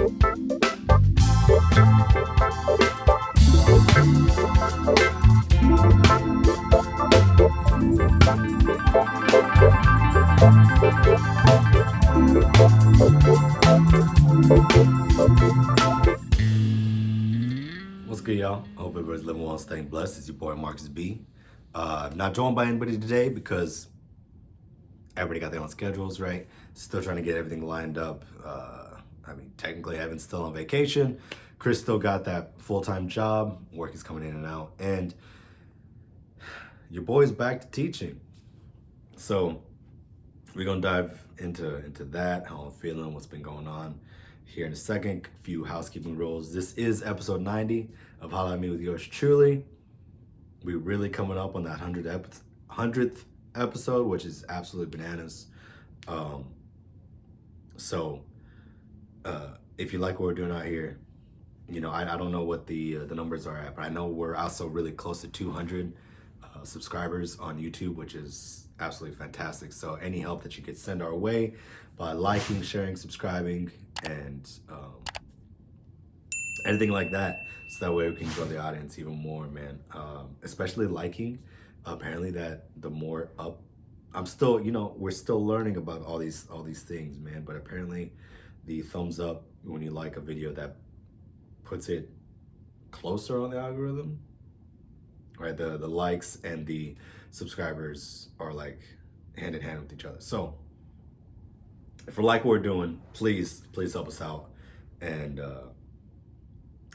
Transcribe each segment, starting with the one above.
What's good, y'all? I hope everybody's living well and staying blessed. It's your boy Markus B. Not joined by anybody today because everybody got their own schedules, right? Still trying to get everything lined up. Technically, Evan's still on vacation. Chris still got that full-time job. Work is coming in and out. And your boy's back to teaching. So we're going to dive into that, how I'm feeling, what's been going on here in a second. A few housekeeping rules. This is episode 90 of Holla at Me with yours truly. We're really coming up on that 100th episode, which is absolutely bananas. If you like what we're doing out here, I don't know what the numbers are at, but I know we're also really close to 200 subscribers on YouTube, which is absolutely fantastic. So any help that you could send our way by liking, sharing, subscribing, and anything like that, so that way we can grow the audience even more, man. Especially liking. Apparently, that the more up, I'm still, we're still learning about all these things, man. But apparently, the thumbs up when you like a video, that puts it closer on the algorithm, right? The likes and the subscribers are like hand in hand with each other. So if you like what we're doing, please help us out and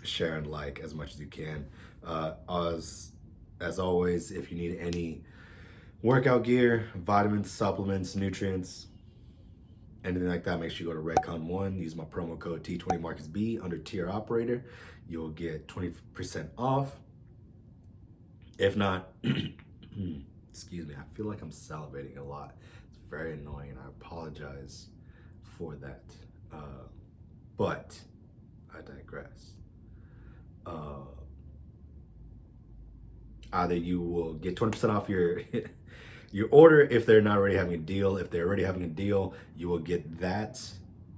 share and like as much as you can. As always, if you need any workout gear, vitamins, supplements, nutrients, anything like that, make sure you go to Redcon1. Use my promo code T20MarkusB under tier operator. You'll get 20% off. If not, excuse me, I feel like I'm salivating a lot. It's very annoying, and I apologize for that. But I digress. Either you will get 20% off your your order if they're not already having a deal. If they're already having a deal, you will get that,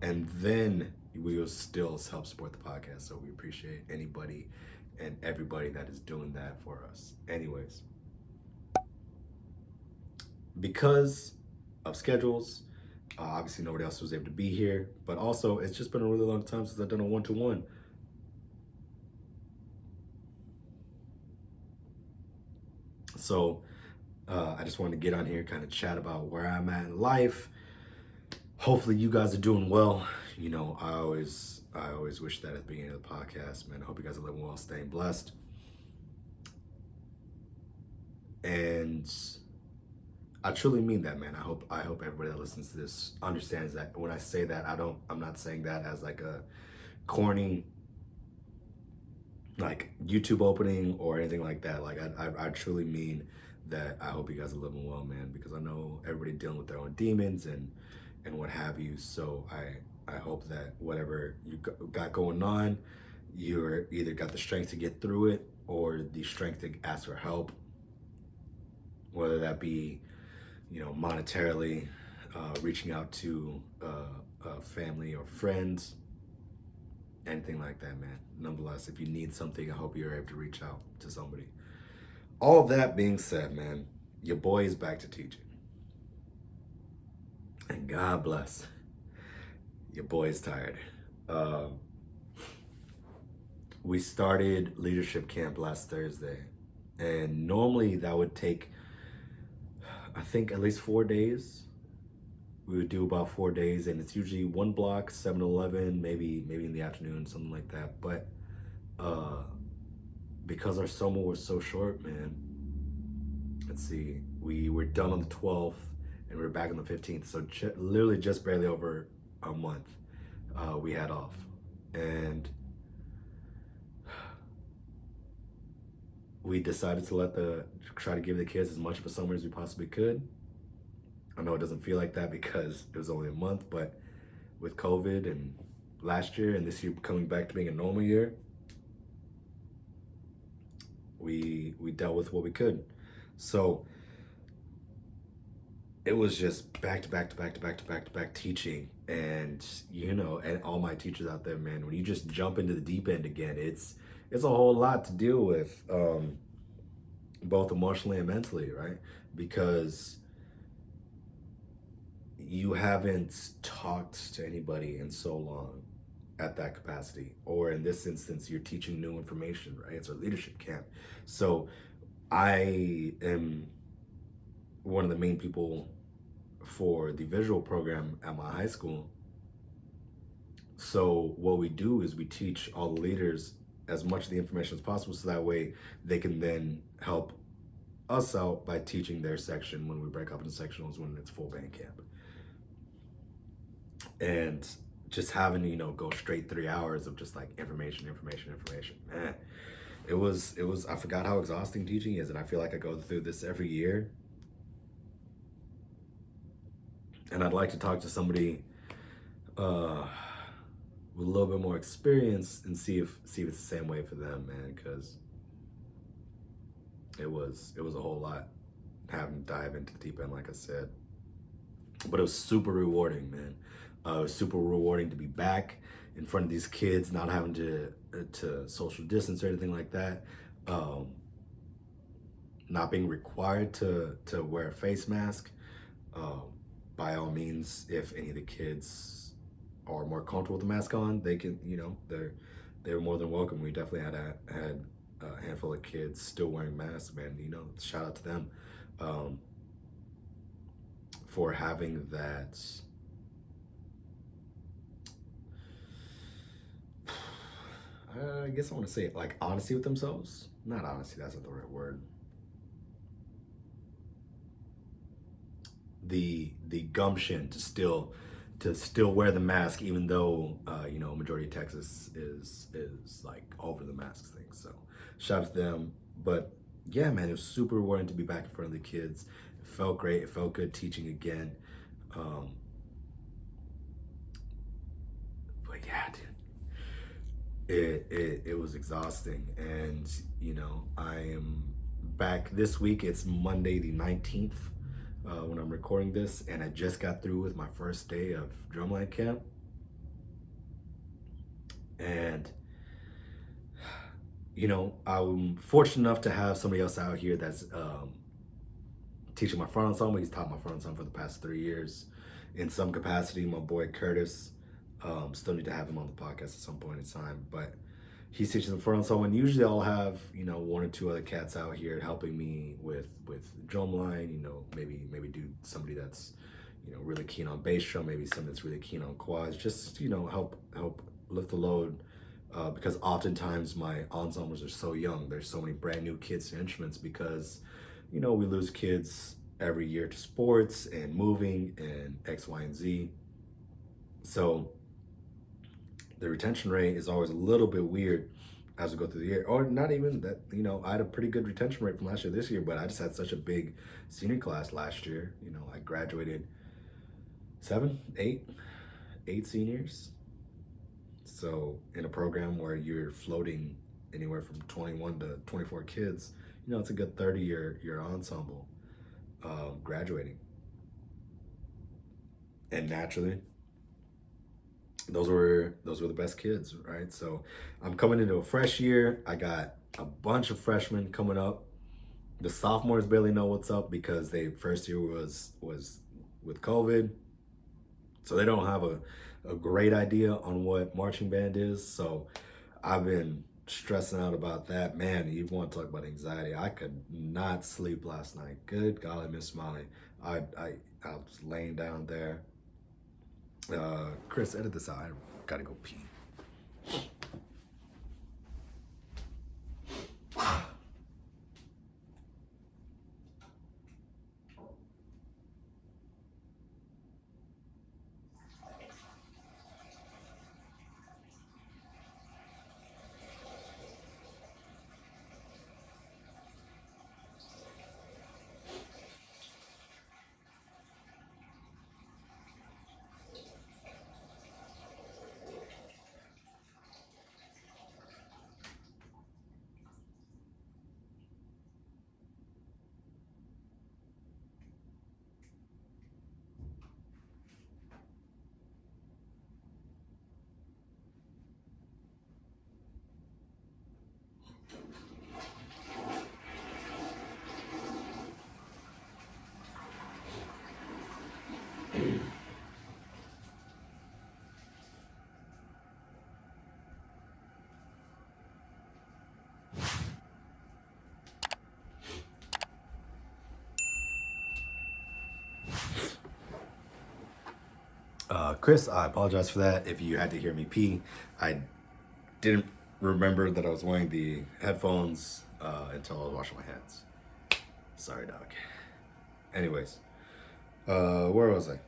and then we will still help support the podcast. So we appreciate anybody and everybody that is doing that for us. Anyways, because of schedules, obviously nobody else was able to be here, but also it's just been a really long time since I've done a one-to-one. So I just wanted to get on here, kind of chat about where I'm at in life. Hopefully you guys are doing well. I always wish that at the beginning of the podcast, man. I hope you guys are living well, staying blessed. And I truly mean that, man. I hope everybody that listens to this understands that when I say that, I'm not saying that as like a corny like YouTube opening or anything like that. Like I truly mean that. I hope you guys are living well, man, because I know everybody dealing with their own demons and what have you. So I hope that whatever you got going on, you're either got the strength to get through it or the strength to ask for help, whether that be monetarily, reaching out to family or friends, anything like that, man. Nonetheless, if you need something, I hope you're able to reach out to somebody. All that being said, man, your boy is back to teaching. And God bless. Your boy is tired. We started leadership camp last Thursday. And normally that would take, I think, at least 4 days. We would do about 4 days, and it's usually one block, 7-Eleven, maybe in the afternoon, something like that. But because our summer was so short, man, let's see, we were done on the 12th, and we were back on the 15th. So literally just barely over a month we had off. And we decided to try to give the kids as much of a summer as we possibly could. I know it doesn't feel like that because it was only a month, but with COVID and last year and this year coming back to being a normal year, we dealt with what we could. So it was just back to back to back to back to back to back teaching. And and all my teachers out there, man, when you just jump into the deep end again, it's a whole lot to deal with, both emotionally and mentally, right? Because you haven't talked to anybody in so long at that capacity, or in this instance you're teaching new information, right? It's a leadership camp. So I am one of the main people for the visual program at my high school. So what we do is we teach all the leaders as much of the information as possible, so that way they can then help us out by teaching their section when we break up into sectionals when it's full band camp. And just having to go straight 3 hours of just like information, man, it was I forgot how exhausting teaching is, and I feel like I go through this every year. And I'd like to talk to somebody with a little bit more experience and see if it's the same way for them, man, because it was a whole lot having to dive into the deep end, like I said. But it was super rewarding, man. It was super rewarding to be back in front of these kids, not having to social distance or anything like that. Not being required to wear a face mask. Um, by all means, if any of the kids are more comfortable with the mask on, they can, they're more than welcome. We definitely had a handful of kids still wearing masks, man. Shout out to them, for having that. I guess I want to say like honesty with themselves. Not honesty, that's not the right word. The gumption to still wear the mask, even though majority of Texas is like over the masks thing. So shout out to them. But yeah, man, it was super rewarding to be back in front of the kids. It felt great. It felt good teaching again. But yeah, dude, it was exhausting. And I am back this week. It's Monday the 19th. When I'm recording this, and I just got through with my first day of drumline camp. And I'm fortunate enough to have somebody else out here that's teaching my front ensemble. He's taught my front ensemble for the past 3 years in some capacity. My boy Curtis. Still need to have him on the podcast at some point in time, but he's teaching the front ensemble, and usually I'll have one or two other cats out here helping me with drumline. Maybe do somebody that's really keen on bass drum, maybe somebody that's really keen on quads. Just help lift the load, because oftentimes my ensembles are so young. There's so many brand new kids to instruments because we lose kids every year to sports and moving and X, Y, and Z. So the retention rate is always a little bit weird as we go through the year. Or not even that, I had a pretty good retention rate from last year this year, but I just had such a big senior class last year. I graduated 8 seniors. So in a program where you're floating anywhere from 21 to 24 kids, it's a good 30 year ensemble graduating. And naturally, those were the best kids, right? So I'm coming into a fresh year. I got a bunch of freshmen coming up. The sophomores barely know what's up because their first year was with COVID, so they don't have a great idea on what marching band is. So I've been stressing out about that. Man, you want to talk about anxiety? I could not sleep last night. Good golly, Miss Smiley. I was laying down there. Chris, edit this out. I gotta go pee. Chris, I apologize for that. If you had to hear me pee, I didn't remember that I was wearing the headphones until I was washing my hands. Sorry, dog. Anyways, where was I?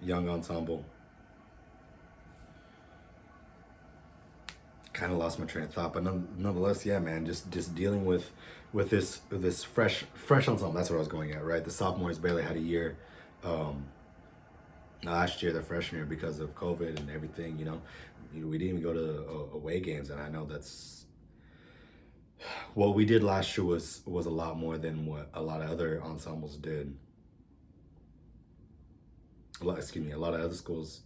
Young ensemble. Kind of lost my train of thought, but nonetheless, yeah, man, just dealing with this fresh ensemble. That's what I was going at, right? The sophomores barely had a year. Last year, the freshman year, because of COVID and everything, we didn't even go to away games, and I know that's what we did last year was a lot more than what a lot of other ensembles did. A lot of other schools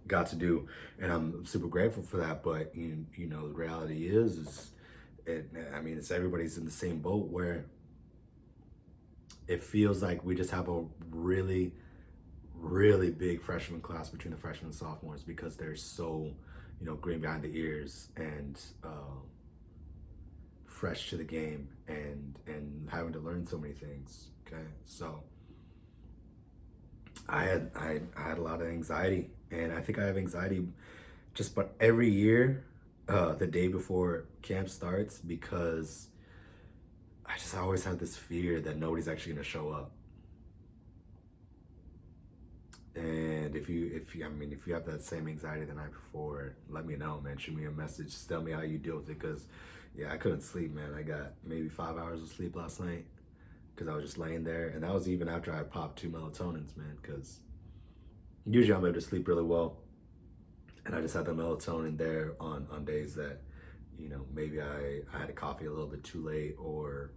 got to do, and I'm super grateful for that. But the reality is it's everybody's in the same boat where it feels like we just have a really big freshman class between the freshmen and sophomores because they're so green behind the ears and fresh to the game and having to learn so many things. Okay, so I had a lot of anxiety, and I think I have anxiety just about every year, the day before camp starts, because I always have this fear that nobody's actually gonna show up. And if you have that same anxiety the night before, let me know, man. Shoot me a message. Just tell me how you deal with it, because yeah, I couldn't sleep, man. I got maybe 5 hours of sleep last night because I was just laying there, and that was even after I popped 2 melatonins, man. Because usually I'm able to sleep really well, and I just had the melatonin there on days that maybe I had a coffee a little bit too late, or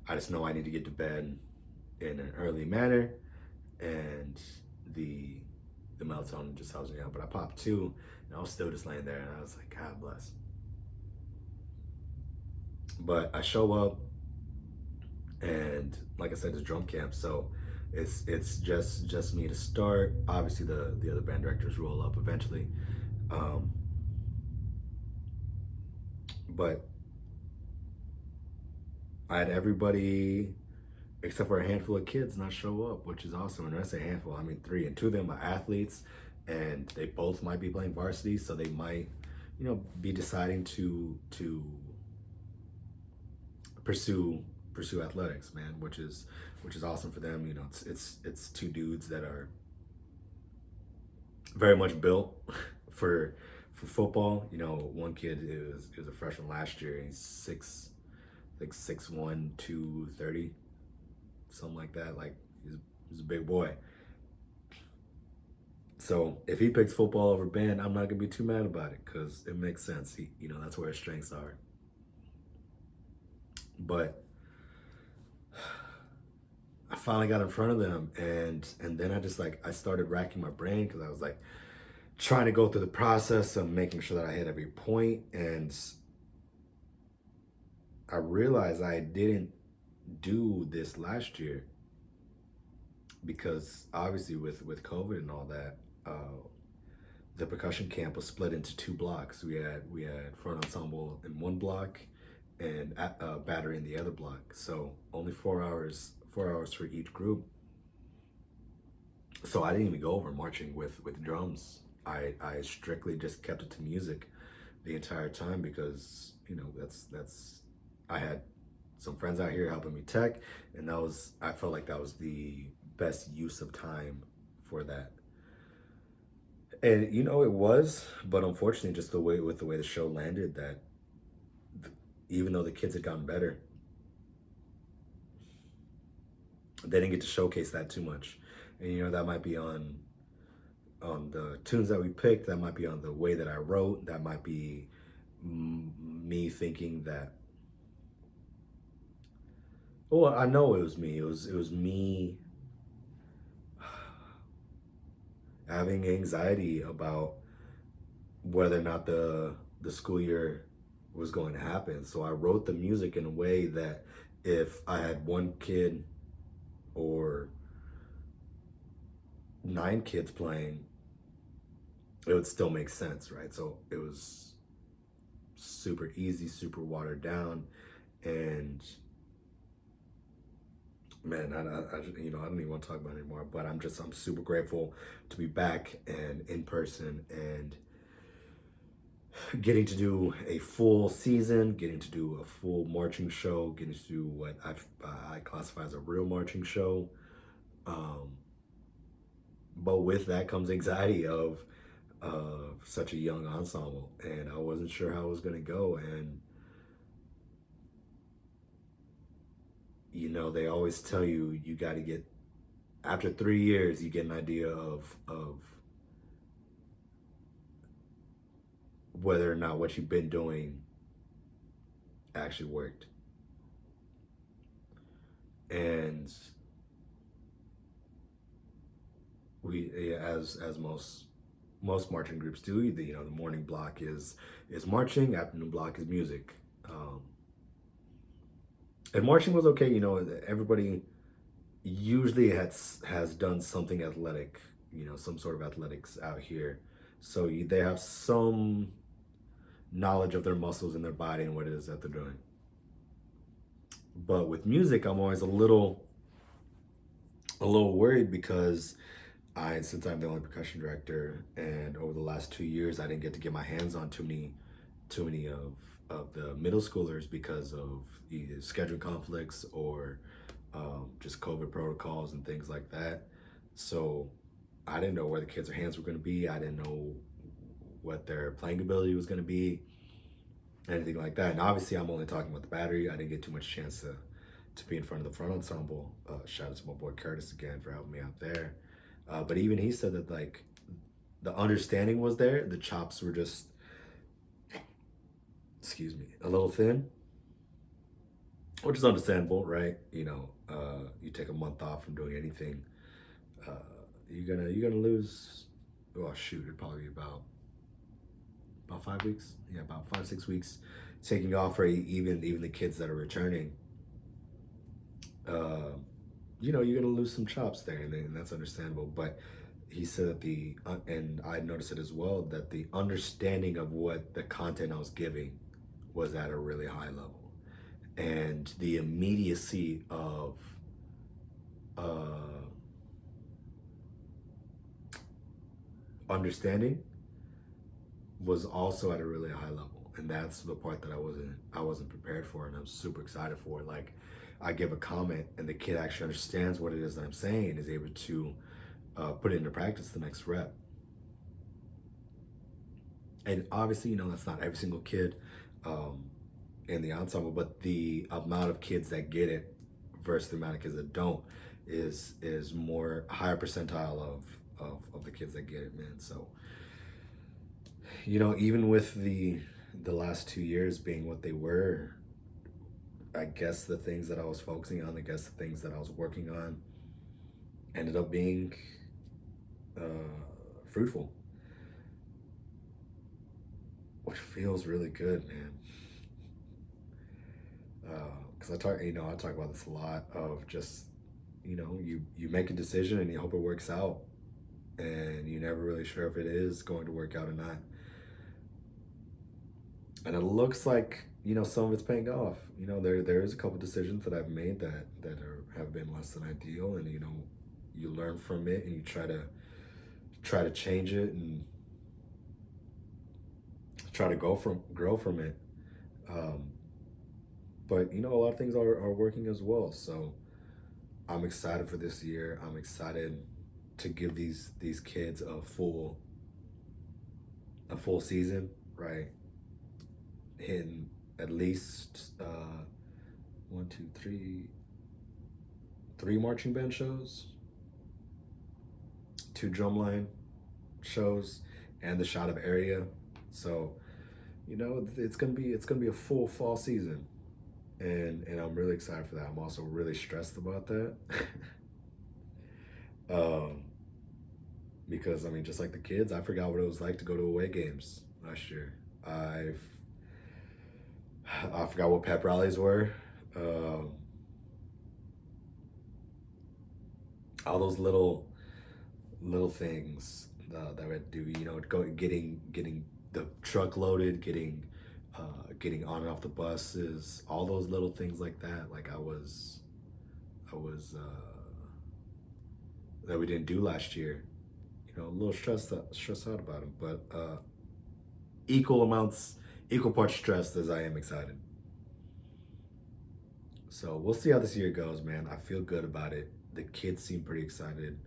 I just know I need to get to bed in an early manner, and the melatonin just helps me out. But I popped 2, and I was still just laying there, and I was like, God bless. But I show up, and like I said, it's drum camp, so it's just me to start. Obviously, the other band directors roll up eventually, but I had everybody except for a handful of kids not show up, which is awesome. And when I say handful, I mean 3, and 2 of them are athletes, and they both might be playing varsity, so they might be deciding to pursue athletics, man, which is awesome for them. It's 2 dudes that are very much built for football. One kid is a freshman last year, and he's 6'1", 230, something like that. Like he's a big boy. So if he picks football over band, I'm not gonna be too mad about it, because it makes sense. That's where his strengths are. But I finally got in front of them, and then I started racking my brain, because I was like trying to go through the process of making sure that I hit every point, and I realized I didn't do this last year, because obviously with COVID and all that, the percussion camp was split into 2 blocks. We had front ensemble in one block, and battery in the other block. So only 4 hours for each group. So I didn't even go over marching with drums. I strictly just kept it to music the entire time, because that's I had some friends out here helping me tech, and I felt like that was the best use of time for that. And it was, but unfortunately, just the way the show landed, that even though the kids had gotten better, they didn't get to showcase that too much. And that might be on the tunes that we picked, that might be on the way that I wrote, that might be me thinking that, well, I know it was me. It was me having anxiety about whether or not the school year was going to happen. So I wrote the music in a way that if I had 1 kid or 9 kids playing, it would still make sense, right? So it was super easy, super watered down, and Man, I don't even want to talk about it anymore. But I'm super grateful to be back and in person and getting to do a full season, getting to do a full marching show, getting to do what I classify as a real marching show. Um, but with that comes anxiety of such a young ensemble, and I wasn't sure how it was going to go. And they always tell you you got to get after 3 years, you get an idea of whether or not what you've been doing actually worked. And we, yeah, as most marching groups do, the morning block is marching, afternoon block is music. And marching was okay. Everybody usually has done something athletic, some sort of athletics out here, so they have some knowledge of their muscles in their body and what it is that they're doing. But with music, I'm always a little worried because since I'm the only percussion director, and over the last 2 years, I didn't get to get my hands on too many of the middle schoolers because of either schedule conflicts or just COVID protocols and things like that. So I didn't know where the kids' hands were going to be. I didn't know what their playing ability was going to be, anything like that. And obviously, I'm only talking about the battery. I didn't get too much chance to be in front of the front ensemble. Shout out to my boy Curtis again for helping me out there. But even he said that like the understanding was there. The chops were just, excuse me, a little thin, which is understandable, right? You take a month off from doing anything, uh, you're gonna lose. Oh shoot, it'd probably be about 5 weeks. Yeah, about 5 6 weeks taking off for even the kids that are returning. Uh, you're gonna lose some chops there, and that's understandable. But he said that and I noticed it as well, that the understanding of what the content I was giving was at a really high level, and the immediacy of uh, understanding was also at a really high level, and that's the part that I wasn't prepared for, and I'm super excited for it. Like, I give a comment, and the kid actually understands what it is that I'm saying, and is able to put it into practice the next rep. And obviously, that's not every single kid um, in the ensemble, but the amount of kids that get it versus the amount of kids that don't is more higher percentile of the kids that get it, man. So even with the last 2 years being what they were, I guess the things that I was focusing on, I guess the things that I was working on, ended up being fruitful, which feels really good, man. Because I talk about this a lot of just, you make a decision and you hope it works out, and you're never really sure if it is going to work out or not. And it looks like some of it's paying off. There's a couple decisions that I've made have been less than ideal, and you learn from it and you try to change it and try to grow from it. Um, but a lot of things are working as well. So I'm excited for this year. I'm excited to give these kids a full season, right? Hitting at least one, two, three marching band shows, two drumline shows, and the shot of area. So it's gonna be a full fall season, and I'm really excited for that. I'm also really stressed about that. um, because I mean, just like the kids, I forgot what it was like to go to away games last year. I forgot what pep rallies were. Um, all those little things that we had to do. Getting the truck loaded, getting on and off the buses, all those little things like that. Like, I was that we didn't do last year. You know, a little stressed out about them, but equal amounts, equal parts stressed as I am excited. So we'll see how this year goes, man. I feel good about it. The kids seem pretty excited.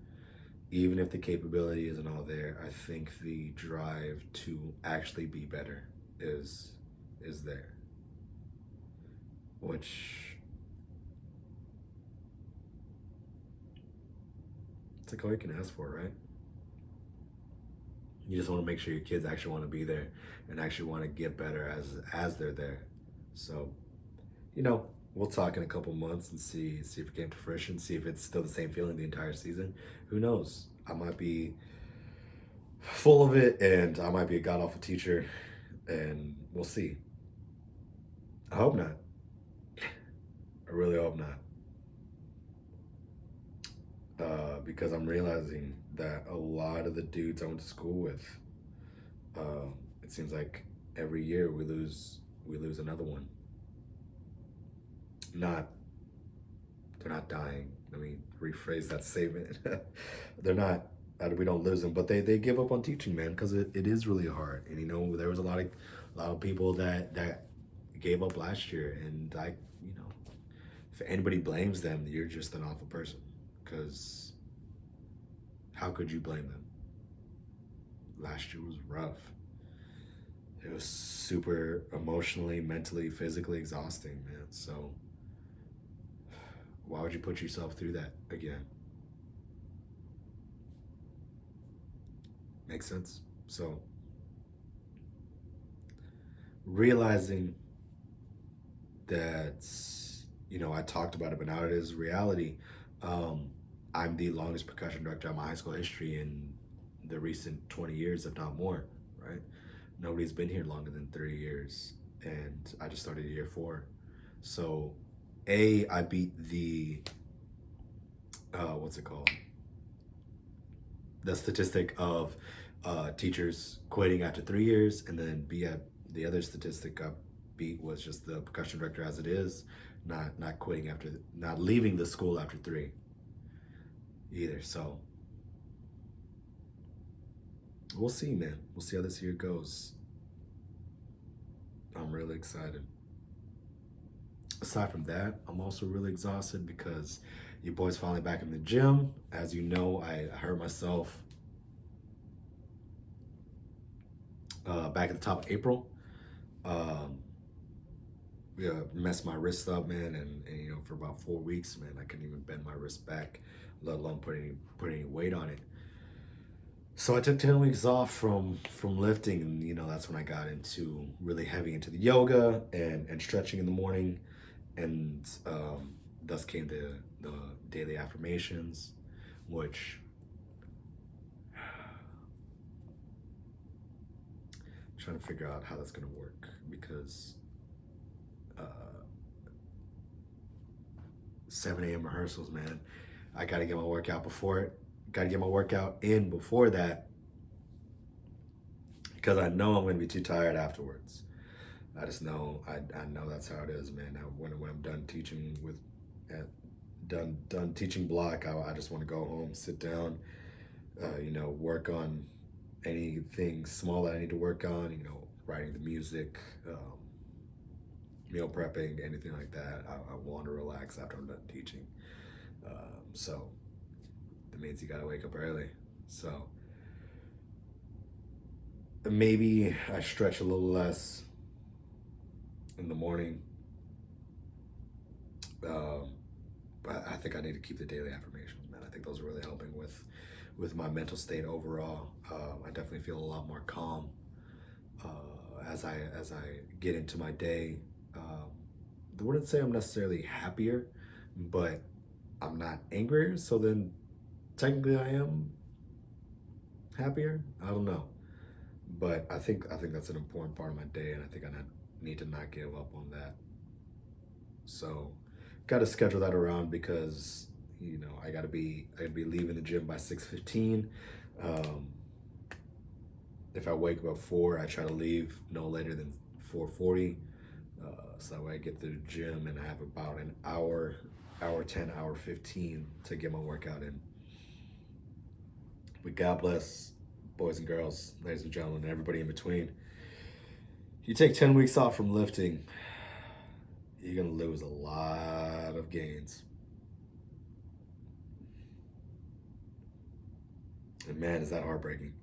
Even if the capability isn't all there, I think the drive to actually be better is there. Which it's like all you can ask for, right? You just want to make sure your kids actually want to be there and actually want to get better as they're there. So, you know, we'll talk in a couple months and see if it came to fruition, see if it's still the same feeling the entire season. Who knows? I might be full of it and I might be a god awful teacher and we'll see. I hope not. I really hope not. Because I'm realizing that a lot of the dudes I went to school with, it seems like every year we lose another one. They're not dying. Let me rephrase that statement. They're not. We don't lose them, but they give up on teaching, man, because it is really hard. And you know, there was a lot of people that gave up last year, and you know, if anybody blames them, you're just an awful person. Because how could you blame them? Last year was rough. It was super emotionally, mentally, physically exhausting, man. So why would you put yourself through that again? Makes sense? So realizing that, you know, I talked about it, but now it is reality. I'm the longest percussion director in my high school history in the recent 20 years, if not more, right? Nobody's been here longer than 3 years, and I just started year 4. So, I beat the, what's it called? The statistic of teachers quitting after 3 years, and then B, the other statistic I beat was just the percussion director as it is, not quitting not leaving the school after 3 either. So we'll see, man. We'll see how this year goes. I'm really excited. Aside from that, I'm also really exhausted because your boy's finally back in the gym. As you know, I hurt myself back at the top of April. Yeah, messed my wrist up, man, and you know, for about 4 weeks, man, I couldn't even bend my wrist back, let alone put any weight on it. So I took 10 weeks off from lifting, and you know, that's when I got into really heavy into the yoga and stretching in the morning, and thus came the daily affirmations, which I'm trying to figure out how that's gonna work because 7 a.m. rehearsals, man. I gotta get my workout before it. Gotta get my workout in before that because I know I'm gonna be too tired afterwards. I just know I know that's how it is, man. When I'm done teaching done teaching block, I just want to go home, sit down, you know, work on anything small that I need to work on. You know, writing the music. Meal prepping, anything like that. I want to relax after I'm done teaching. So that means you gotta wake up early. So maybe I stretch a little less in the morning. But I think I need to keep the daily affirmations, man. I think those are really helping with my mental state overall. I definitely feel a lot more calm as I get into my day. I wouldn't say I'm necessarily happier, but I'm not angrier. So then, technically, I am happier. I don't know, but I think that's an important part of my day, and I think I need to not give up on that. So, got to schedule that around because you know I gotta be leaving the gym by 6:15. If I wake up at 4, I try to leave no later than 4:40. So that way I get to the gym and I have about an hour hour 10, hour 15 to get my workout in. But God bless boys and girls, ladies and gentlemen, and everybody in between. You take 10 weeks off from lifting, you're going to lose a lot of gains. And man, is that heartbreaking.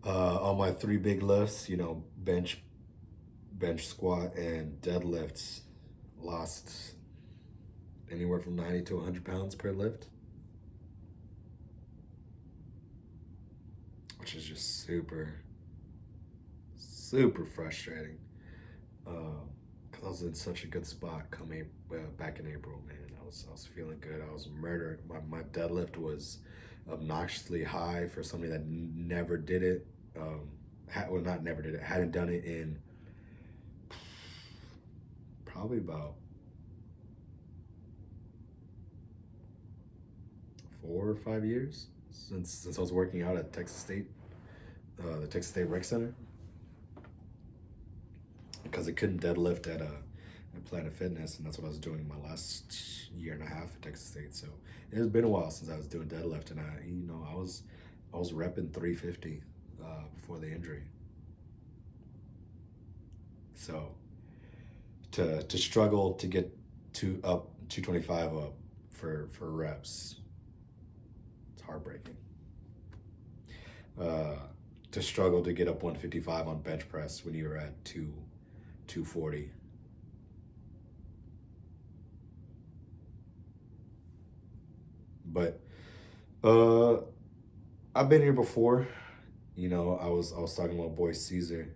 On my 3 big lifts, you know, bench, squat, and deadlifts, lost anywhere from 90 to 100 pounds per lift, which is just super frustrating. Cause I was in such a good spot back in April, man. I was feeling good. I was murdering. My deadlift was obnoxiously high for somebody that never did it. Not never did it. Hadn't done it in probably about 4 or 5 years since I was working out at Texas State, the Texas State Rec Center, because I couldn't deadlift at Planet Fitness, and that's what I was doing my last year and a half at Texas State. So it has been a while since I was doing deadlift, and I was repping 350 before the injury. So to struggle to get up 225 up for reps, it's heartbreaking. To struggle to get up 155 on bench press when you were at 240. But I've been here before. You know, I was talking about boy Caesar,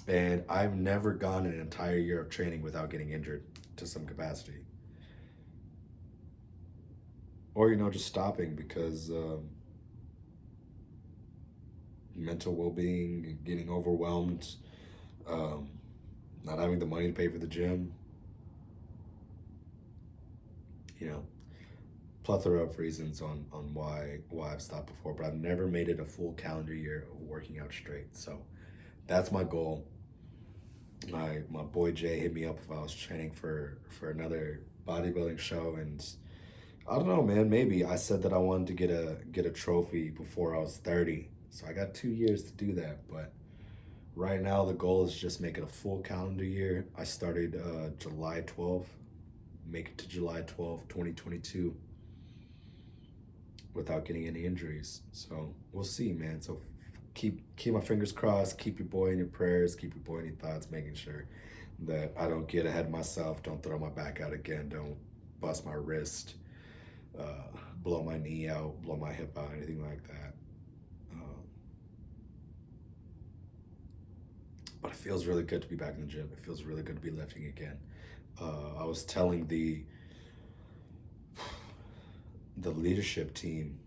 and I've never gone an entire year of training without getting injured to some capacity, or just stopping because mental well-being, getting overwhelmed, not having the money to pay for the gym, plethora of reasons on why I've stopped before, but I've never made it a full calendar year of working out straight. So that's my goal. My boy Jay hit me up if I was training for another bodybuilding show, and I don't know, man, maybe I said that I wanted to get a trophy before I was 30. So I got 2 years to do that, but right now the goal is just make it a full calendar year. I started July 12th, make it to July 12th, 2022 without getting any injuries. So we'll see, man. So keep my fingers crossed, keep your boy in your prayers, keep your boy in your thoughts, making sure that I don't get ahead of myself, don't throw my back out again, don't bust my wrist, blow my knee out, blow my hip out, anything like that. But it feels really good to be back in the gym. It feels really good to be lifting again. I was telling the leadership team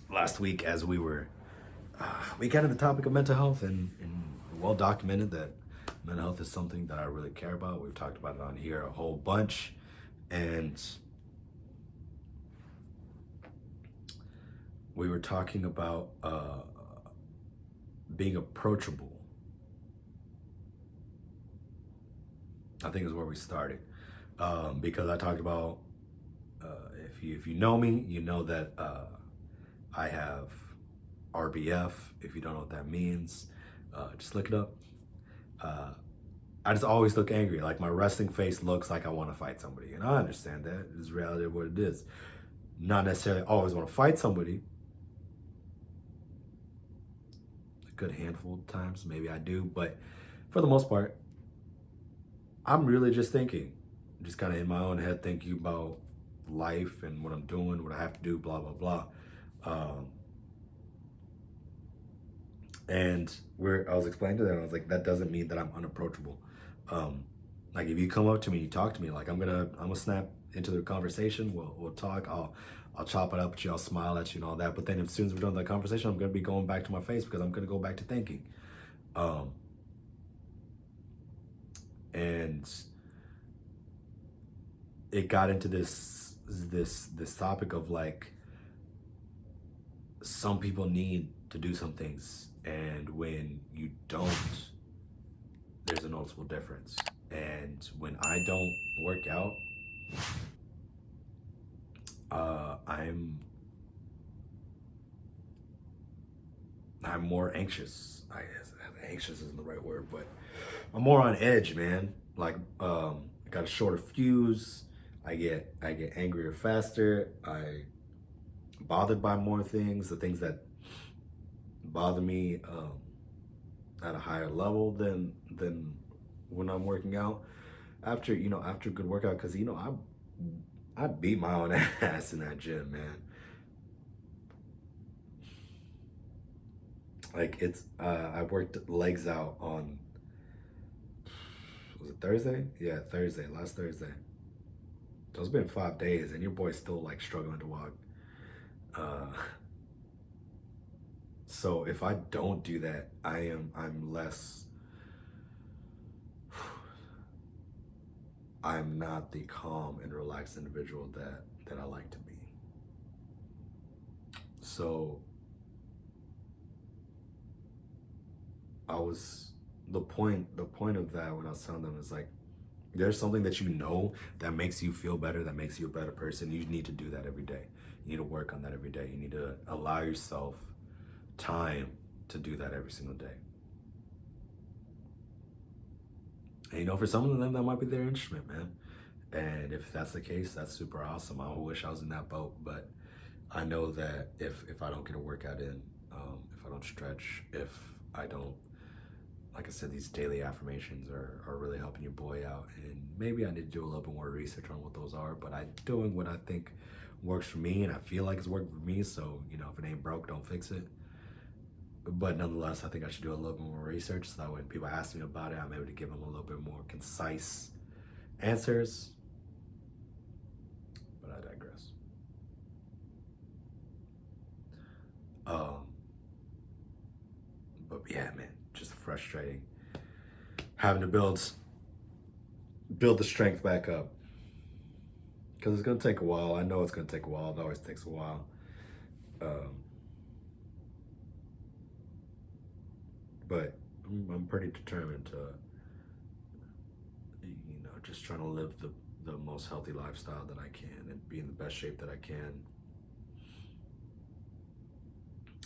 last week as we got into the topic of mental health, and well documented that mental health is something that I really care about. We've talked about it on here a whole bunch, and we were talking about being approachable. I think is where we started, because I talked about if you know me, you know that I have RBF. If you don't know what that means, just look it up. I just always look angry. Like my resting face looks like I want to fight somebody, and I understand that. It's reality of what it is. Not necessarily always want to fight somebody. A good handful of times, maybe I do, but for the most part, I'm really just thinking, just kind of in my own head, thinking about life and what I'm doing, what I have to do, blah, blah, blah. And I was explaining to them, I was like, that doesn't mean that I'm unapproachable. Like if you come up to me, you talk to me, like I'm gonna snap into the conversation. We'll talk. I'll chop it up with you. I'll smile at you and all that. But then as soon as we're done with that conversation, I'm gonna be going back to my face because I'm gonna go back to thinking. And it got into this topic of like, some people need to do some things, and when you don't, there's a noticeable difference. And when I don't work out, I'm more anxious. I guess anxious isn't the right word, but I'm more on edge, man. Like I got a shorter fuse. I get angrier faster. I bothered by more things. The things that bother me at a higher level than when I'm working out. After a good workout, because I beat my own ass in that gym, man. Like I worked legs out on, was it Thursday? Yeah, Thursday, last Thursday. So it's been 5 days, and your boy's still like struggling to walk. Uh, so if I don't do that, I'm less. I'm not the calm and relaxed individual that I like to be. So I was the point of that when I was telling them is like, there's something that you know that makes you feel better, that makes you a better person. You need to do that every day. You need to work on that every day. You need to allow yourself time to do that every single day. And for some of them, that might be their instrument, man. And if that's the case, that's super awesome. I wish I was in that boat, but I know that if I don't get a workout in, if I don't stretch, if I don't, like I said, these daily affirmations are really helping your boy out. And maybe I need to do a little bit more research on what those are, but I'm doing what I think works for me, and I feel like it's working for me. So, if it ain't broke, don't fix it. But nonetheless, I think I should do a little bit more research so that when people ask me about it, I'm able to give them a little bit more concise answers. But I digress. Um, but yeah, man, just frustrating having to build the strength back up, because it's gonna take a while. I know it's gonna take a while. It always takes a while. Um, but I'm pretty determined to, just trying to live the most healthy lifestyle that I can and be in the best shape that I can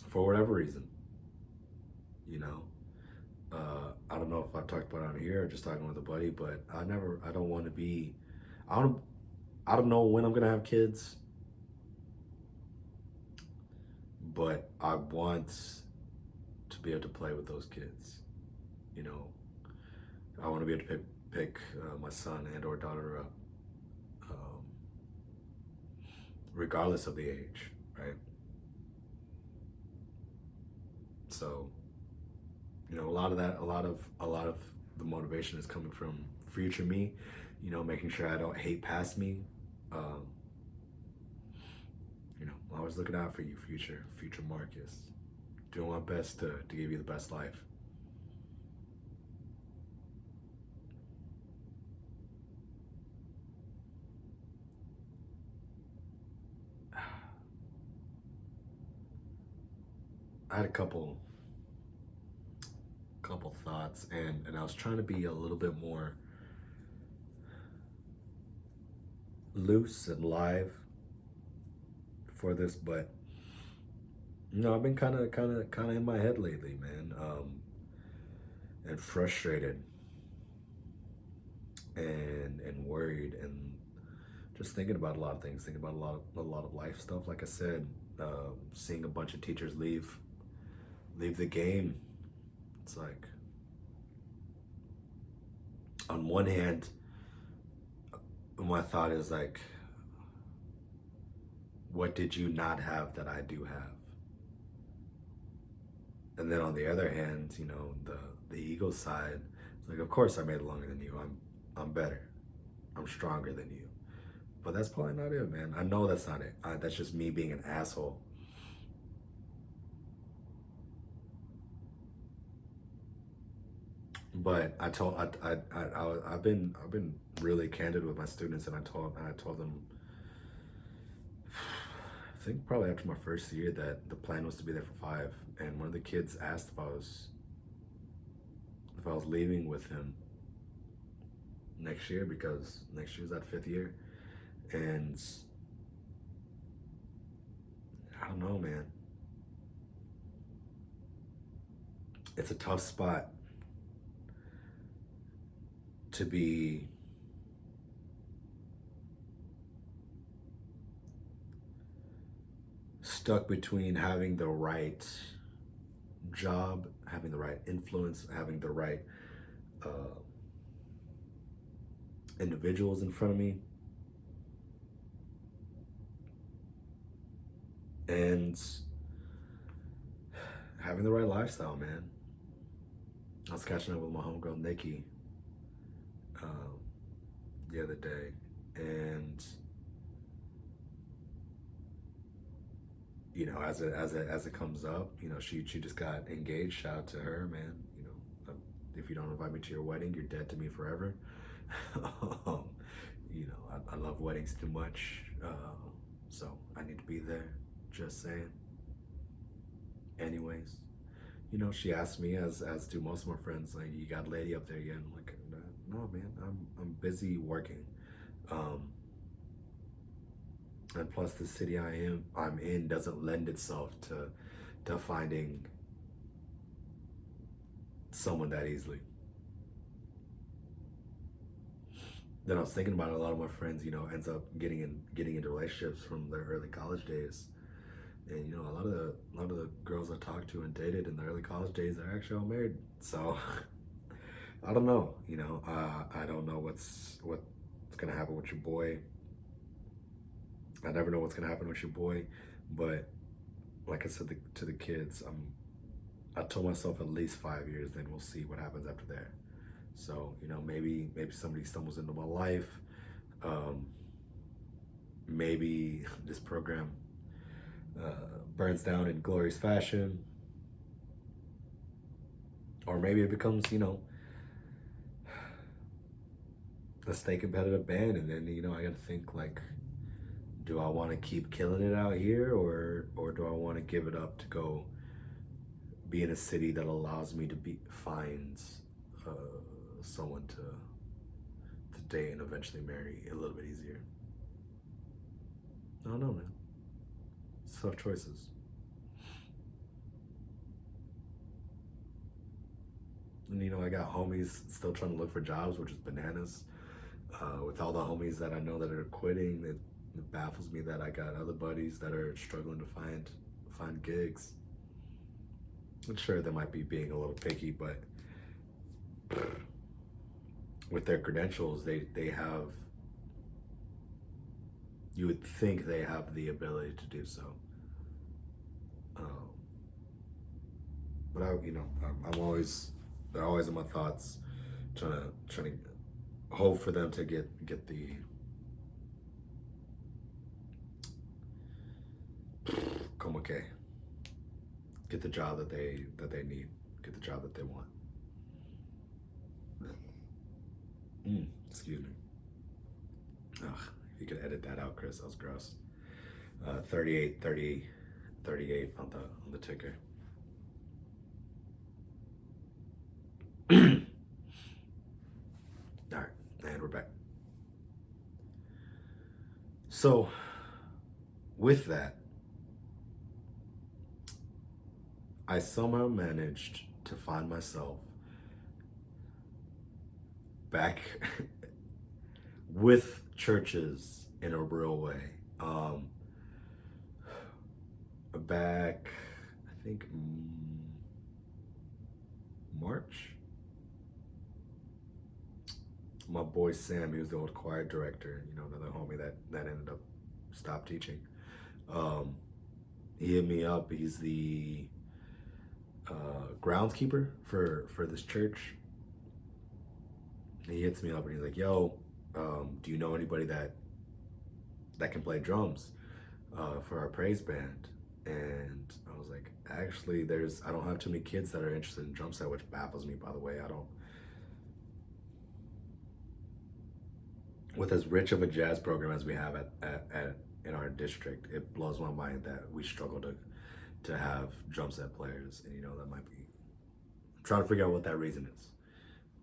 for whatever reason. I don't know if I talked about it on here or just talking with a buddy, but I don't want to be, I don't know when I'm gonna have kids, but I want to be able to play with those kids. You know, I want to be able to pick my son and or daughter up, um, regardless of the age, right? So, a lot of the motivation is coming from future me. Making sure I don't hate past me. Um, always looking out for you, future Marcus. Doing my best to give you the best life. I had a couple thoughts, and I was trying to be a little bit more loose and live for this, but I've been kind of in my head lately, man, and frustrated and worried, and just thinking about a lot of things, thinking about a lot of life stuff. Like I said, seeing a bunch of teachers leave the game. It's like, on one hand, my thought is like, what did you not have that I do have? And then on the other hand, the ego side, it's like, of course I made it longer than you. I'm better. I'm stronger than you. But that's probably not it, man. I know that's not it. That's just me being an asshole. But I've been really candid with my students, and I told them, I think probably after my first year, that the plan was to be there for 5. And one of the kids asked if I was leaving with him, next year, because next year's that 5th year. And I don't know, man. It's a tough spot to be stuck between having the right job, having the right influence, having the right individuals in front of me, and having the right lifestyle, man. I was catching up with my homegirl Nikki the other day, and you know, as it comes up, you know, she just got engaged. Shout out to her, man. You know, if you don't invite me to your wedding, you're dead to me forever. You know, I love weddings too much, so I need to be there. Just saying. Anyways, you know, she asked me, as do most of my friends, like, you got a lady up there yet? I'm like, no, man, I'm busy working. And plus, the city I'm in doesn't lend itself to finding someone that easily. Then I was thinking about it. A lot of my friends, you know, ends up getting into relationships from their early college days, and you know, a lot of the girls I talked to and dated in the early college days are actually all married. So I don't know. You know, I don't know what's gonna happen with your boy. I never know what's gonna happen with your boy, but like I said to the kids, I told myself at least 5 years. Then we'll see what happens after that. So, you know, maybe somebody stumbles into my life. Maybe this program burns down in glorious fashion, or maybe it becomes, you know, a stay competitive band, and then, you know, I got to think, like, do I want to keep killing it out here, or do I want to give it up to go be in a city that allows me to find someone to date and eventually marry a little bit easier? I don't know, man. It's tough choices. And you know, I got homies still trying to look for jobs, which is bananas. With all the homies that I know that are quitting, it baffles me that I got other buddies that are struggling to find gigs. I'm sure they might be being a little picky, but with their credentials, they have, you would think they have the ability to do so. But they're always in my thoughts, trying to hope for them to get the como que, get the job that they need, get the job that they want. Excuse me. Ugh, if you could edit that out, Chris, that was gross. 38 on the ticker. All right, and we're back. So, with that, I somehow managed to find myself back with churches in a real way. Back, I think, March. My boy Sam, he was the old choir director, you know, another homie that ended up stopped teaching. He hit me up. He's the groundskeeper for this church. He hits me up and he's like, "Yo, do you know anybody that can play drums for our praise band?" And I was like, "Actually, I don't have too many kids that are interested in drum set," which baffles me, by the way. With as rich of a jazz program as we have in our district, it blows my mind that we struggle to have drum set players. And you know, that might be, I'm trying to figure out what that reason is.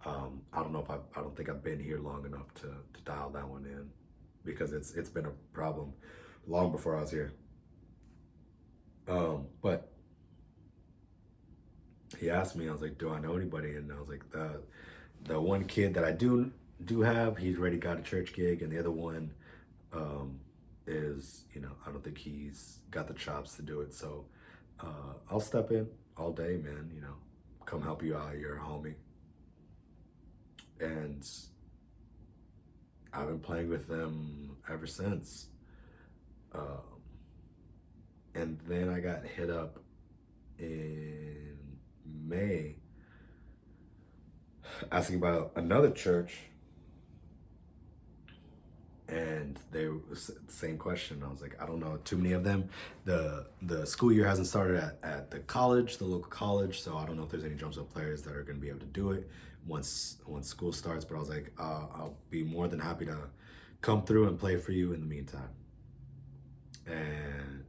I don't know if I don't think I've been here long enough to dial that one in because it's been a problem long before I was here. But he asked me, I was like, do I know anybody? And I was like, the one kid that I do have, he's already got a church gig, and the other one um, is, I don't think he's got the chops to do it. So I'll step in all day, man. Come help you out. You're a homie, and I've been playing with them ever since. Um, and then I got hit up in May asking about another church, and they same question. I was like, I don't know too many of them. The school year hasn't started at the college, the local college, so I don't know if there's any drum set players that are going to be able to do it once school starts. But I was like, I'll be more than happy to come through and play for you in the meantime. And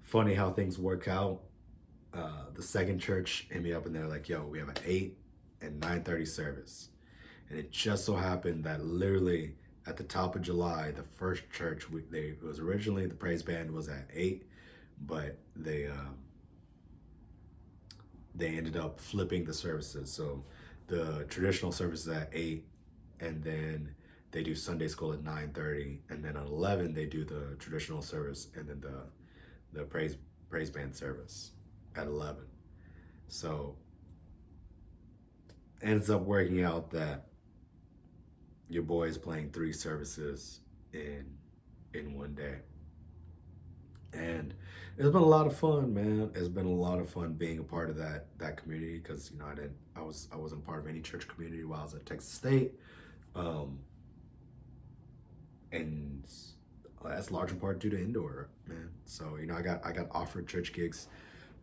funny how things work out. The second church hit me up and they're like, yo, we have an 8 and 9:30 service. And it just so happened that literally at the top of July, the first church, it was originally, the praise band was at 8, but they ended up flipping the services. So the traditional service is at 8, and then they do Sunday school at 9:30, and then at 11 they do the traditional service, and then the praise band service at 11. So ends up working out that your boy is playing 3 services in one day. And it's been a lot of fun, man. It's been a lot of fun being a part of that community, because I wasn't part of any church community while I was at Texas State. And that's large in part due to indoor, man. So I got offered church gigs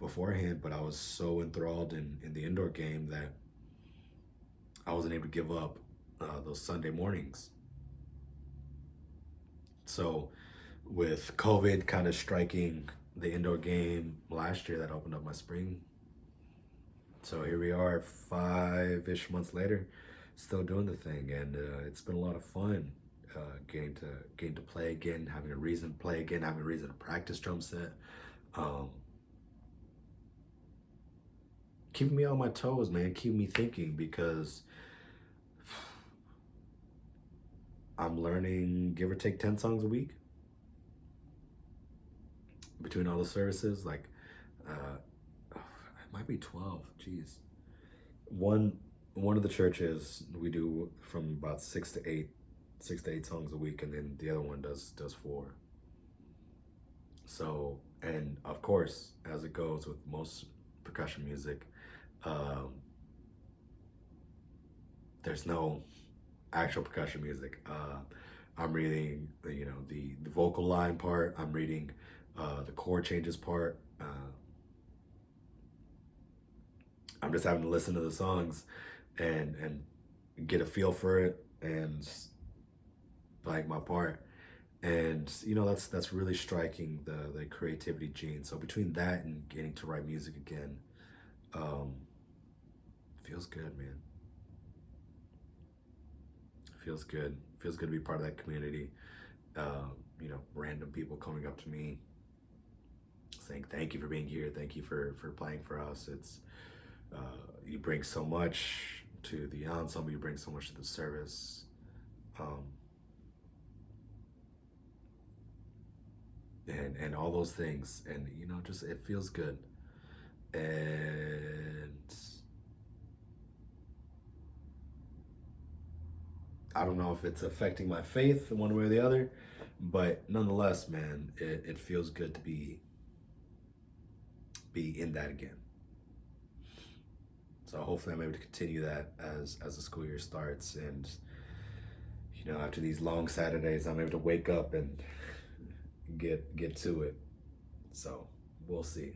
beforehand, but I was so enthralled in the indoor game that I wasn't able to give up those Sunday mornings. So with COVID kind of striking the indoor game last year, that opened up my spring. So here we are 5-ish months later, still doing the thing, and it's been a lot of fun. Getting to play again, having a reason to play again, having a reason to practice drum set. Keeping me on my toes, man, keeping me thinking, because I'm learning, give or take, 10 songs a week between all the services. Like, it might be 12. Jeez. One of the churches we do from about 6 to 8 songs a week, and then the other one does 4. So, and of course, as it goes with most percussion music, there's no actual percussion music. I'm reading the vocal line part. I'm reading the chord changes part. I'm just having to listen to the songs and get a feel for it and playing my part. And that's really striking the creativity gene. So between that and getting to write music again, feels good, man. Feels good. Feels good to be part of that community. Random people coming up to me saying thank you for being here, thank you for playing for us. It's you bring so much to the ensemble, you bring so much to the service. And all those things, and just it feels good. And I don't know if it's affecting my faith one way or the other, but nonetheless, man, it feels good to be in that again. So hopefully I'm able to continue that as the school year starts, and after these long Saturdays, I'm able to wake up and get to it. So we'll see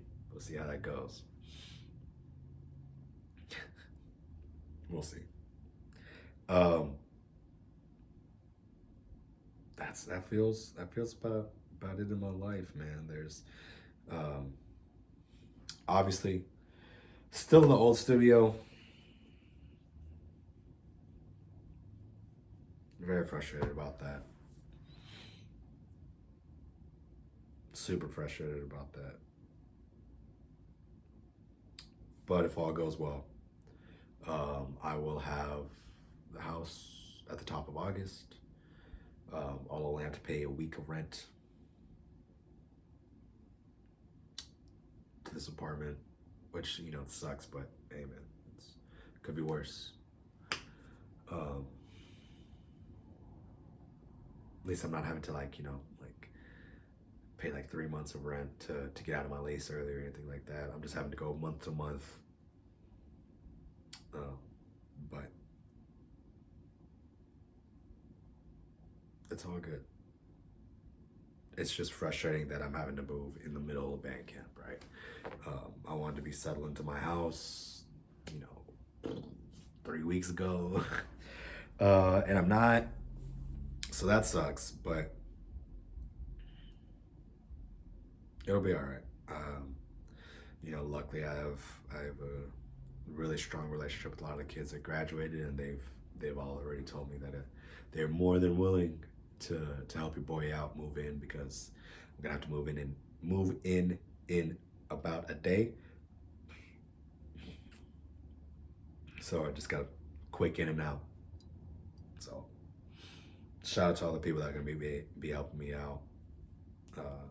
how that goes. We'll see. That feels about it in my life, man. There's obviously still in the old studio, Very frustrated about that. Super frustrated about that. But if all goes well, I will have the house at the top of August. I'll only have to pay a week of rent to this apartment, which, you know, it sucks, but hey man, it's could be worse. At least I'm not having to, like, you know, like pay like 3 months of rent to get out of my lease early or anything like that. I'm just having to go month to month. But it's all good. It's just frustrating that I'm having to move in the middle of band camp, right? I wanted to be settled into my house, you know, 3 weeks ago, and I'm not. So that sucks, but it'll be all right. You know, luckily I have a really strong relationship with a lot of the kids that graduated, and they've all already told me that they're more than willing to help your boy out, move in, because I'm gonna have to move in about a day. So I just got a quick in and out. So shout out to all the people that are gonna be helping me out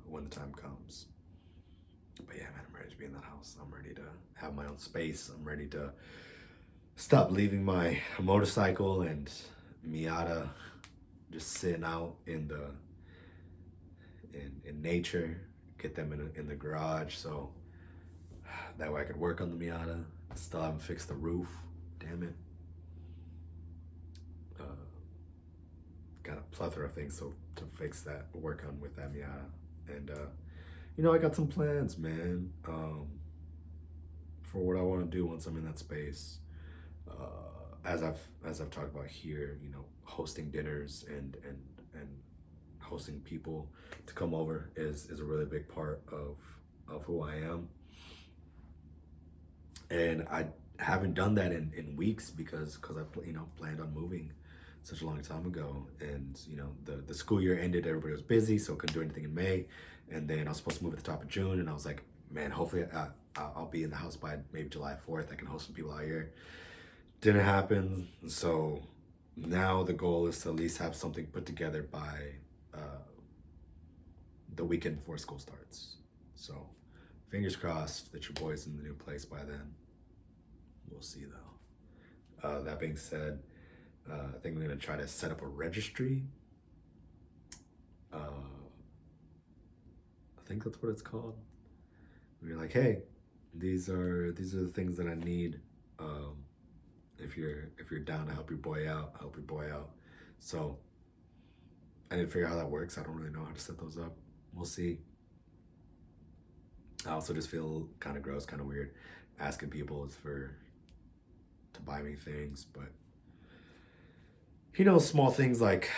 when the time comes. But yeah, man, I'm ready to be in that house. I'm ready to have my own space. I'm ready to stop leaving my motorcycle and Miata just sitting out in nature. Get them in the garage, so that way I could work on the Miata. Still haven't fixed the roof. Damn it. Got a plethora of things to fix that, work on with that Miata. And you know, I got some plans, man, for what I want to do once I'm in that space. As I've talked about here, you know, hosting dinners and hosting people to come over is a really big part of who I am. And I haven't done that in weeks because I, you know, planned on moving such a long time ago, and you know, the school year ended, everybody was busy, so couldn't do anything in May, and then I was supposed to move at the top of June, and I was like, man, hopefully I'll be in the house by maybe July 4th. I can host some people out here. Didn't happen, so now the goal is to at least have something put together by the weekend before school starts. So fingers crossed that your boy's in the new place by then. We'll see though. That being said, I think we're gonna try to set up a registry. I think that's what it's called. We're like, hey, these are the things that I need. If you're down to help your boy out, help your boy out. So I didn't figure out how that works. I don't really know how to set those up. We'll see. I also just feel kind of gross, kind of weird, asking people to buy me things, but you know, small things like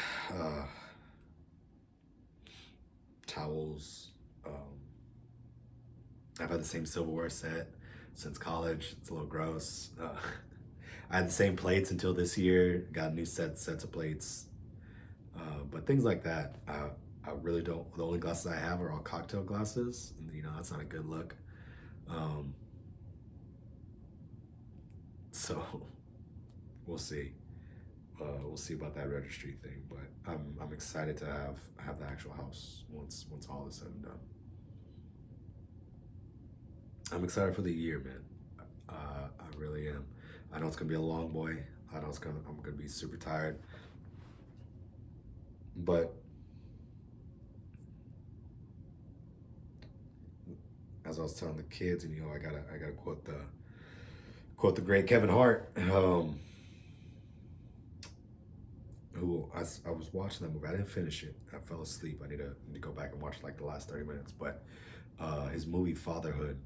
towels. I've had the same silverware set since college. It's a little gross. I had the same plates until this year. Got new sets of plates. But things like that, I really don't. The only glasses I have are all cocktail glasses. And, you know, that's not a good look. So we'll see. We'll see about that registry thing. But I'm excited to have the actual house once all is said and done. I'm excited for the year, man. I really am. I know it's gonna be a long boy. I know I'm gonna be super tired. But as I was telling the kids, and you know, I gotta quote the great Kevin Hart, who I was watching that movie. I didn't finish it. I fell asleep. I need to go back and watch like the last 30 minutes. But his movie Fatherhood,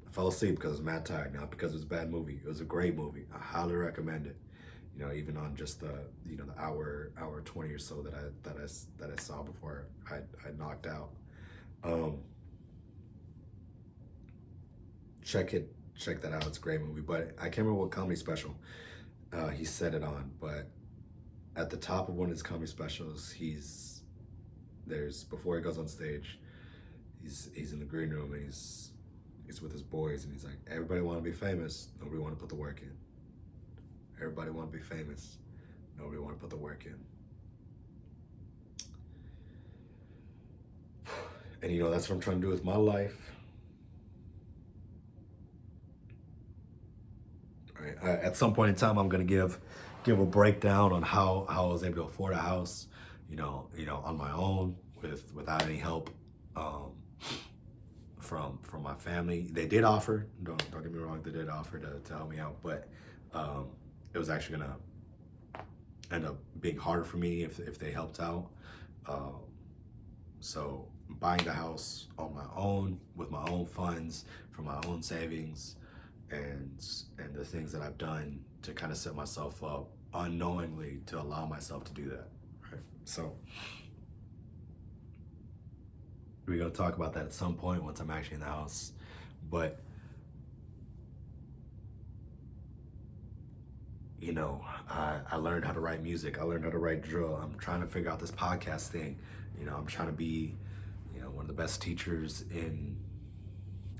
I fell asleep because I was mad tired, not because it was a bad movie. It was a great movie. I highly recommend it. You know, even on just the hour 20 or so that I saw before I knocked out. Check that out. It's a great movie. But I can't remember what comedy special he said it on, but at the top of one of his comedy specials, before he goes on stage, he's in the green room and he's with his boys and he's like, everybody want to be famous, nobody want to put the work in. Everybody want to be famous, nobody want to put the work in. And you know, that's what I'm trying to do with my life. Right. At some point in time, I'm gonna give a breakdown on how I was able to afford a house, you know, on my own without any help from my family. They did offer. Don't get me wrong. They did offer to help me out, but it was actually gonna end up being harder for me if they helped out. So buying the house on my own with my own funds from my own savings and the things that I've done to kind of set myself up unknowingly to allow myself to do that, right? So we're gonna talk about that at some point once I'm actually in the house. But you know, I learned how to write music. I learned how to write drill. I'm trying to figure out this podcast thing. You know, I'm trying to be, you know, one of the best teachers in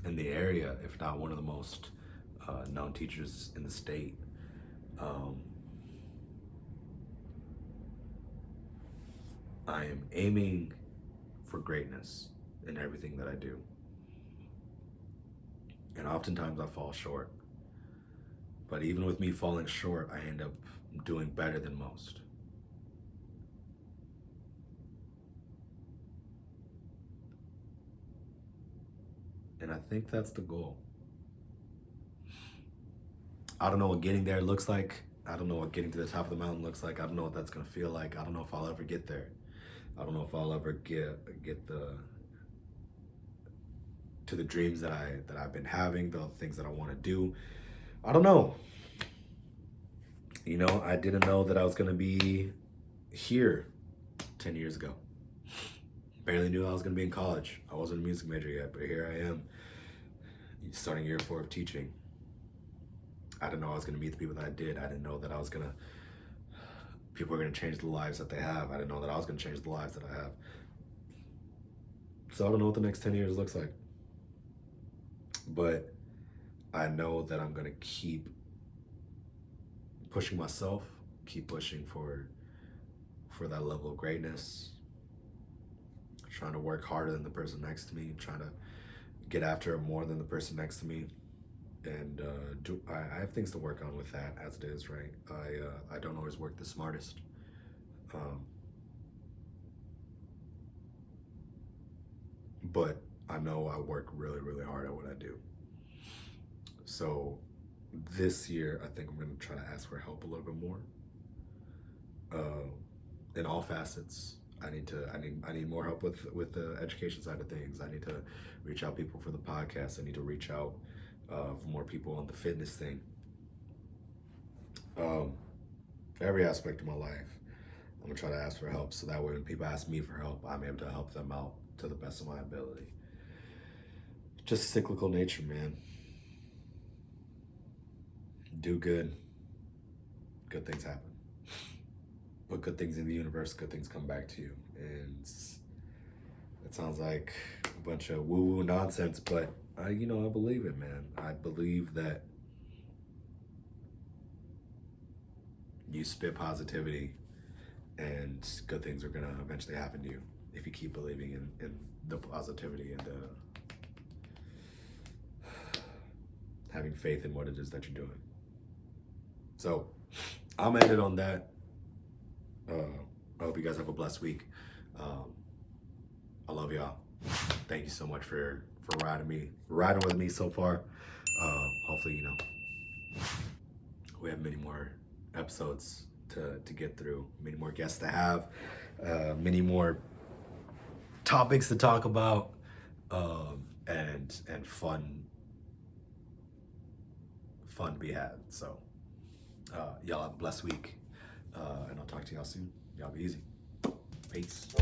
the area, if not one of the most known teachers in the state. I am aiming for greatness in everything that I do. And oftentimes I fall short. But even with me falling short, I end up doing better than most. And I think that's the goal. I don't know what getting there looks like. I don't know what getting to the top of the mountain looks like. I don't know what that's gonna feel like. I don't know if I'll ever get there. I don't know if I'll ever get to the dreams that I've been having, the things that I want to do. I don't know. You know, I didn't know that I was gonna be here 10 years ago. Barely knew I was gonna be in college. I wasn't a music major yet, but here I am, starting year 4 of teaching. I didn't know I was gonna meet the people that I did. I didn't know that people were gonna change the lives that they have. I didn't know that I was gonna change the lives that I have. So I don't know what the next 10 years looks like. But I know that I'm gonna keep pushing myself, keep pushing for that level of greatness, trying to work harder than the person next to me, trying to get after it more than the person next to me. And I have things to work on with that as it is, right? I don't always work the smartest. But I know I work really, really hard at what I do. So this year, I think I'm gonna try to ask for help a little bit more. In all facets. I need more help with the education side of things. I need to reach out people for the podcast. I need to reach out for more people on the fitness thing. Every aspect of my life, I'm gonna try to ask for help, so that way when people ask me for help, I'm able to help them out to the best of my ability. Just cyclical nature, man. Do good, good things happen. Put good things in the universe, good things come back to you. And it sounds like a bunch of woo-woo nonsense, but I believe it, man. I believe that you spit positivity and good things are gonna eventually happen to you if you keep believing in the positivity and having faith in what it is that you're doing. So I'm gonna end it on that. I hope you guys have a blessed week. I love y'all. Thank you so much for riding with me so far. Hopefully, we have many more episodes to get through, many more guests to have, many more topics to talk about, and fun to be had. So y'all have a blessed week, and I'll talk to y'all soon. Y'all be easy. Peace.